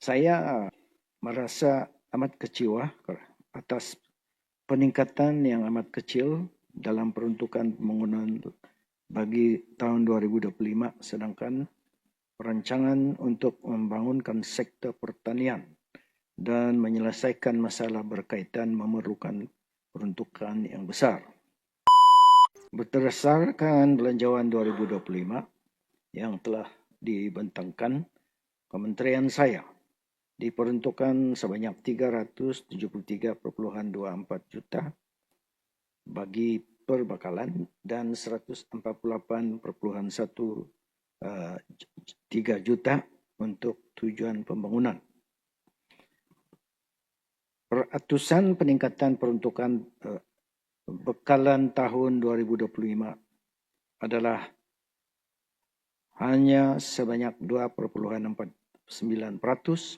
Saya merasa amat kecewa atas peningkatan yang amat kecil dalam peruntukan pembangunan bagi tahun 2025, sedangkan perancangan untuk membangunkan sektor pertanian dan menyelesaikan masalah berkaitan memerlukan peruntukan yang besar. Berdasarkan belanjawan 2025 yang telah dibentangkan Kementerian saya, diperuntukkan sebanyak 373,24 juta bagi perbekalan dan 148,13 juta untuk tujuan pembangunan. Peratusan peningkatan peruntukan bekalan tahun 2025 adalah hanya sebanyak 2,49%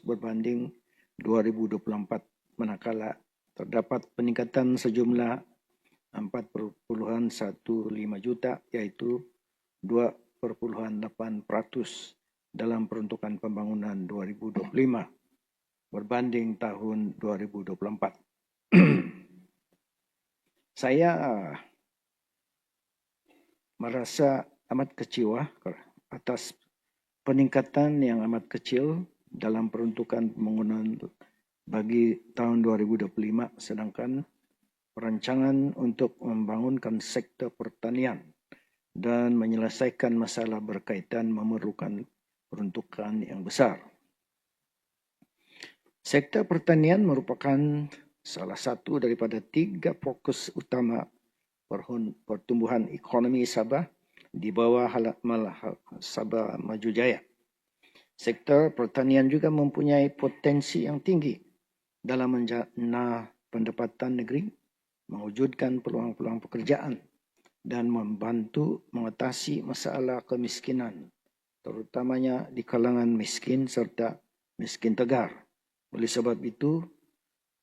berbanding 2024, manakala terdapat peningkatan sejumlah 4,15 juta, yaitu 2,8% dalam peruntukan pembangunan 2025 berbanding tahun 2024. Saya merasa amat kecewa atas peningkatan yang amat kecil dalam peruntukan pembangunan bagi tahun 2025, sedangkan perancangan untuk membangunkan sektor pertanian dan menyelesaikan masalah berkaitan memerlukan peruntukan yang besar. Sektor pertanian merupakan salah satu daripada 3 fokus utama pertumbuhan ekonomi Sabah di bawah Sabah Maju Jaya. Sektor pertanian juga mempunyai potensi yang tinggi dalam menjana pendapatan negeri, mewujudkan peluang-peluang pekerjaan dan membantu mengatasi masalah kemiskinan, terutamanya di kalangan miskin serta miskin tegar. Oleh sebab itu,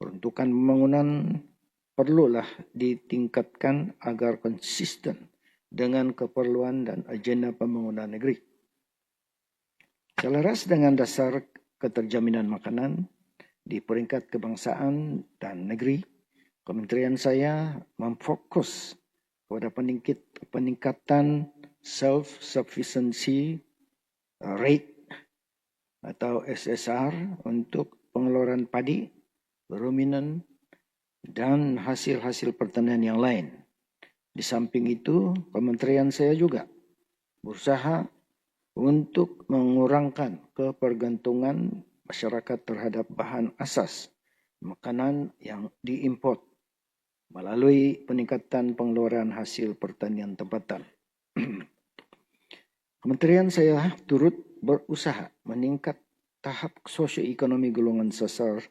peruntukan pembangunan perlulah ditingkatkan agar konsisten dengan keperluan dan agenda pembangunan negeri. Selaras dengan dasar keterjaminan makanan di peringkat kebangsaan dan negeri, Kementerian saya memfokus kepada peningkatan self-sufficiency rate atau SSR untuk pengeluaran padi, ruminan, dan hasil-hasil pertanian yang lain. Di samping itu, Kementerian saya juga berusaha untuk mengurangkan ketergantungan masyarakat terhadap bahan asas makanan yang diimport melalui peningkatan pengeluaran hasil pertanian tempatan. Kementerian saya turut berusaha meningkat tahap sosioekonomi golongan sasar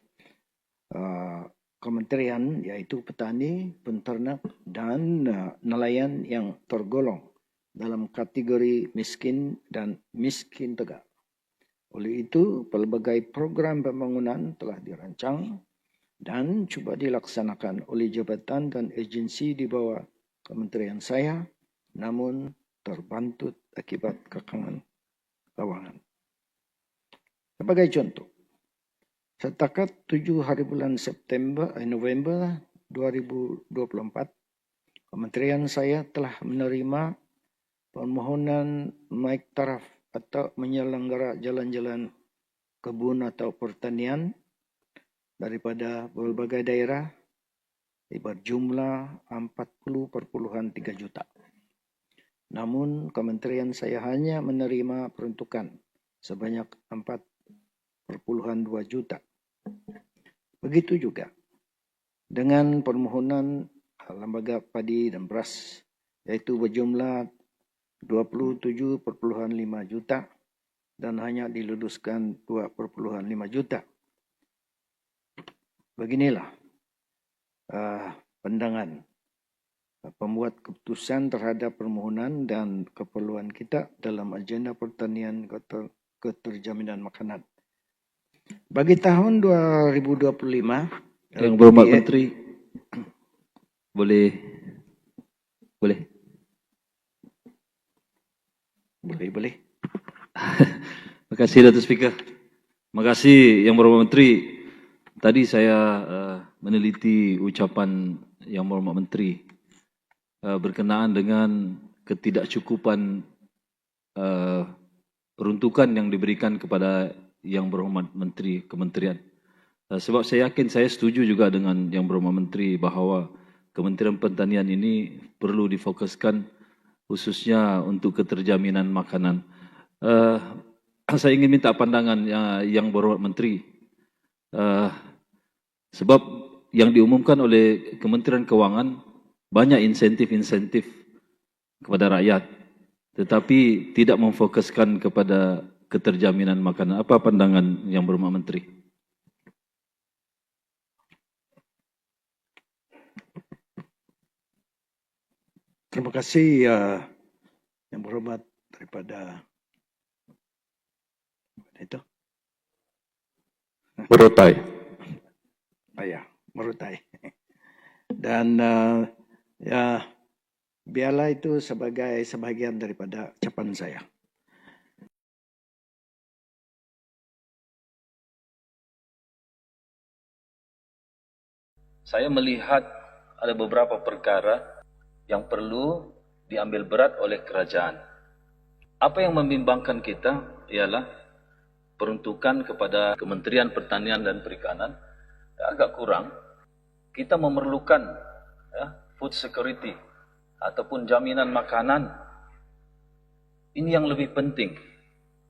kementerian, yaitu petani, penternak, dan nelayan yang tergolong dalam kategori miskin dan miskin tegar. Oleh itu, pelbagai program pembangunan telah dirancang dan cuba dilaksanakan oleh jabatan dan agensi di bawah kementerian saya, namun terbantut akibat kekangan keuangan. Sebagai contoh, setakat 7 hari bulan November 2024, kementerian saya telah menerima permohonan naik taraf atau menyelenggara jalan-jalan kebun atau pertanian daripada berbagai daerah berjumlah 40,3 juta. Namun kementerian saya hanya menerima peruntukan sebanyak 4,2 juta. Begitu juga dengan permohonan lembaga padi dan beras, yaitu berjumlah 27,5 juta dan hanya diluluskan 2,5 juta. Beginilah pandangan pembuat keputusan terhadap permohonan dan keperluan kita dalam agenda pertanian keterjaminan makanan. Bagi tahun 2025, Yang Berhormat Menteri, boleh. Boleh. Terima kasih, Datuk Speaker. Makasih Yang Berhormat Menteri. Tadi saya meneliti ucapan Yang Berhormat Menteri berkenaan dengan ketidakcukupan peruntukan yang diberikan kepada Yang Berhormat Menteri Kementerian. Sebab saya yakin, saya setuju juga dengan Yang Berhormat Menteri bahawa Kementerian Pertanian ini perlu difokuskan khususnya untuk keterjaminan makanan. Saya ingin minta pandangan Yang Berhormat Menteri. Sebab yang diumumkan oleh Kementerian Keuangan banyak insentif-insentif kepada rakyat, tetapi tidak memfokuskan kepada keterjaminan makanan. Apa pandangan Yang Berhormat Menteri? Terima kasih Yang Berhormat daripada itu. Merutai. Ya, Merutai. Dan ya, biarlah itu sebagai sebahagian daripada ucapan saya. Saya melihat ada beberapa perkara yang perlu diambil berat oleh kerajaan. Apa yang membimbangkan kita ialah peruntukan kepada Kementerian Pertanian dan Perikanan agak kurang. Kita memerlukan food security ataupun jaminan makanan. Ini yang lebih penting.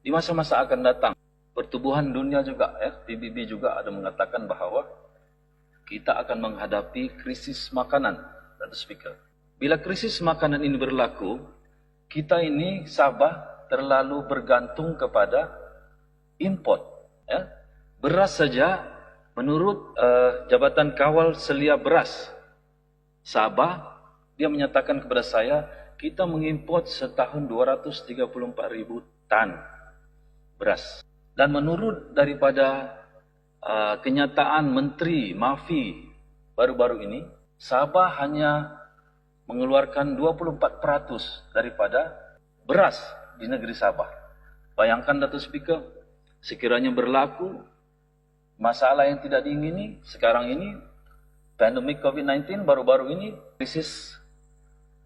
Di masa-masa akan datang, pertumbuhan dunia juga, PBB juga ada mengatakan bahawa kita akan menghadapi krisis makanan, Datuk Speaker. Bila krisis makanan ini berlaku, kita ini Sabah terlalu bergantung kepada import. Beras saja, menurut Jabatan Kawal Selia Beras Sabah, dia menyatakan kepada saya, kita mengimport setahun 234,000 tan beras. Dan menurut daripada kenyataan Menteri Mafi baru-baru ini, Sabah hanya mengeluarkan 24% daripada beras di negeri Sabah. Bayangkan Datuk Speaker, sekiranya berlaku masalah yang tidak diingini sekarang ini, pandemik COVID-19 baru-baru ini, krisis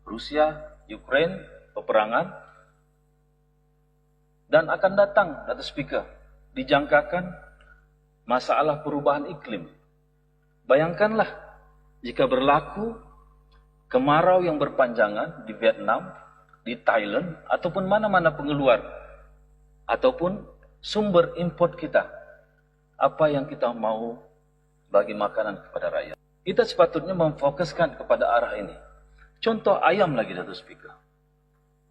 Rusia, Ukraine, peperangan, dan akan datang, Datuk Speaker, dijangkakan masalah perubahan iklim. Bayangkanlah jika berlaku kemarau yang berpanjangan di Vietnam, di Thailand, ataupun mana-mana pengeluar, ataupun sumber import kita. Apa yang kita mau bagi makanan kepada rakyat? Kita sepatutnya memfokuskan kepada arah ini. Contoh ayam lagi, Datuk Speaker.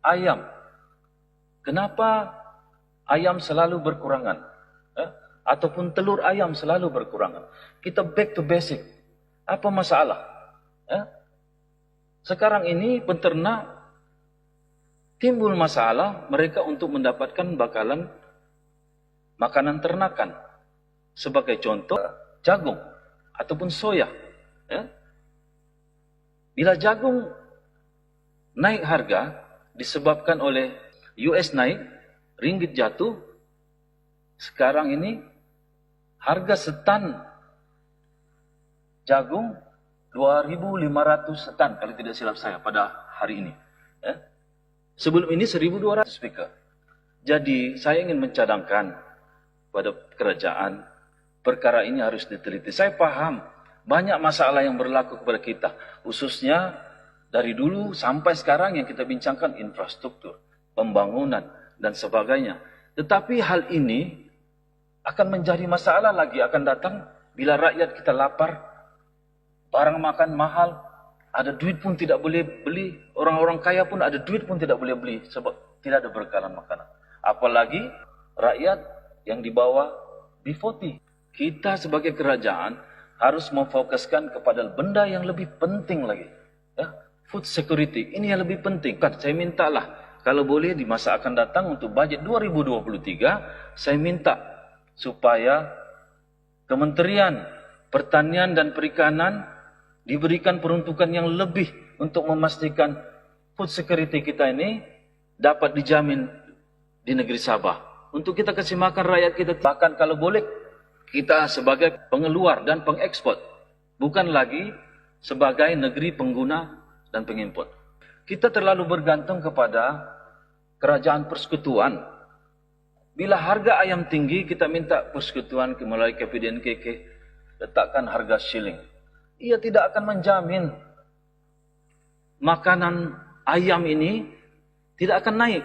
Ayam. Kenapa ayam selalu berkurangan? Ataupun telur ayam selalu berkurangan. Kita back to basic. Apa masalah? Sekarang ini penternak timbul masalah mereka untuk mendapatkan bakalan makanan ternakan. Sebagai contoh, jagung ataupun soya. Bila jagung naik harga disebabkan oleh US naik, ringgit jatuh, sekarang ini harga setan jagung 2.500 setan, kalau tidak silap saya, pada hari ini. Sebelum ini 1.200, Speaker. Jadi saya ingin mencadangkan pada kerajaan, perkara ini harus diteliti. Saya paham banyak masalah yang berlaku kepada kita, khususnya dari dulu sampai sekarang yang kita bincangkan infrastruktur, pembangunan, dan sebagainya. Tetapi hal ini akan menjadi masalah lagi akan datang bila rakyat kita lapar, barang makan mahal, ada duit pun tidak boleh beli, orang-orang kaya pun ada duit pun tidak boleh beli sebab tidak ada bekalan makanan. Apalagi rakyat yang di bawah B40. Kita sebagai kerajaan harus memfokuskan kepada benda yang lebih penting lagi. Food security, ini yang lebih penting. Saya mintalah, kalau boleh di masa akan datang untuk bajet 2023, saya minta supaya Kementerian Pertanian dan Perikanan diberikan peruntukan yang lebih untuk memastikan food security kita ini dapat dijamin di negeri Sabah. untuk kita kasih makan rakyat kita. Bahkan kalau boleh, kita sebagai pengeluar dan pengekspor, bukan lagi sebagai negeri pengguna dan pengimport. Kita terlalu bergantung kepada kerajaan persekutuan. Bila harga ayam tinggi, kita minta persekutuan melalui KPDNKK letakkan harga shilling. Ia tidak akan menjamin makanan ayam ini tidak akan naik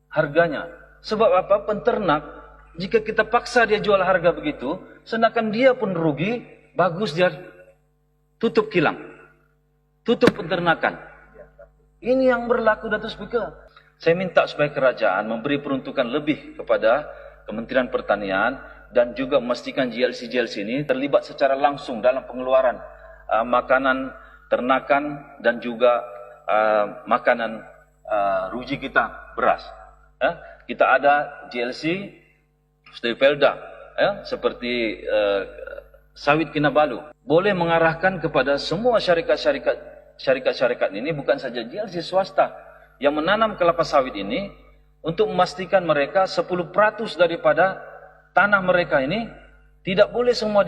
harganya. Sebab apa? Penternak, jika kita paksa dia jual harga begitu, sedangkan dia pun rugi, bagus dia tutup kilang, tutup penternakan. Ini yang berlaku, Datuk Speaker. Saya minta supaya kerajaan memberi peruntukan lebih kepada Kementerian Pertanian dan juga memastikan GLC ini terlibat secara langsung dalam pengeluaran makanan ternakan dan juga makanan ruji kita, beras. Kita ada GLC Stepelda, seperti sawit Kinabalu. Boleh mengarahkan kepada semua syarikat-syarikat ini, bukan saja GLC swasta yang menanam kelapa sawit ini, untuk memastikan mereka 10% daripada tanah mereka ini tidak boleh semua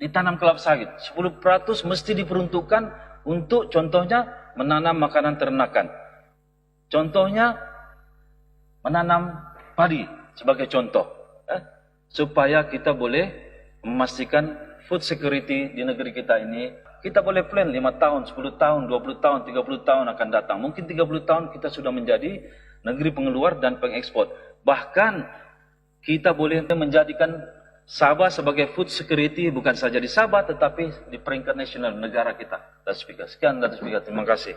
ditanam kelapa sawit. 10% mesti diperuntukkan untuk contohnya menanam makanan ternakan. Contohnya menanam padi sebagai contoh. Supaya kita boleh memastikan food security di negeri kita ini. Kita boleh plan 5 tahun, 10 tahun, 20 tahun, 30 tahun akan datang. Mungkin 30 tahun kita sudah menjadi negeri pengeluar dan pengekspor. Bahkan kita boleh menjadikan Sabah sebagai food security bukan saja di Sabah tetapi di peringkat nasional negara kita. Datuk Speaker. Sekian Datuk Speaker. Terima kasih.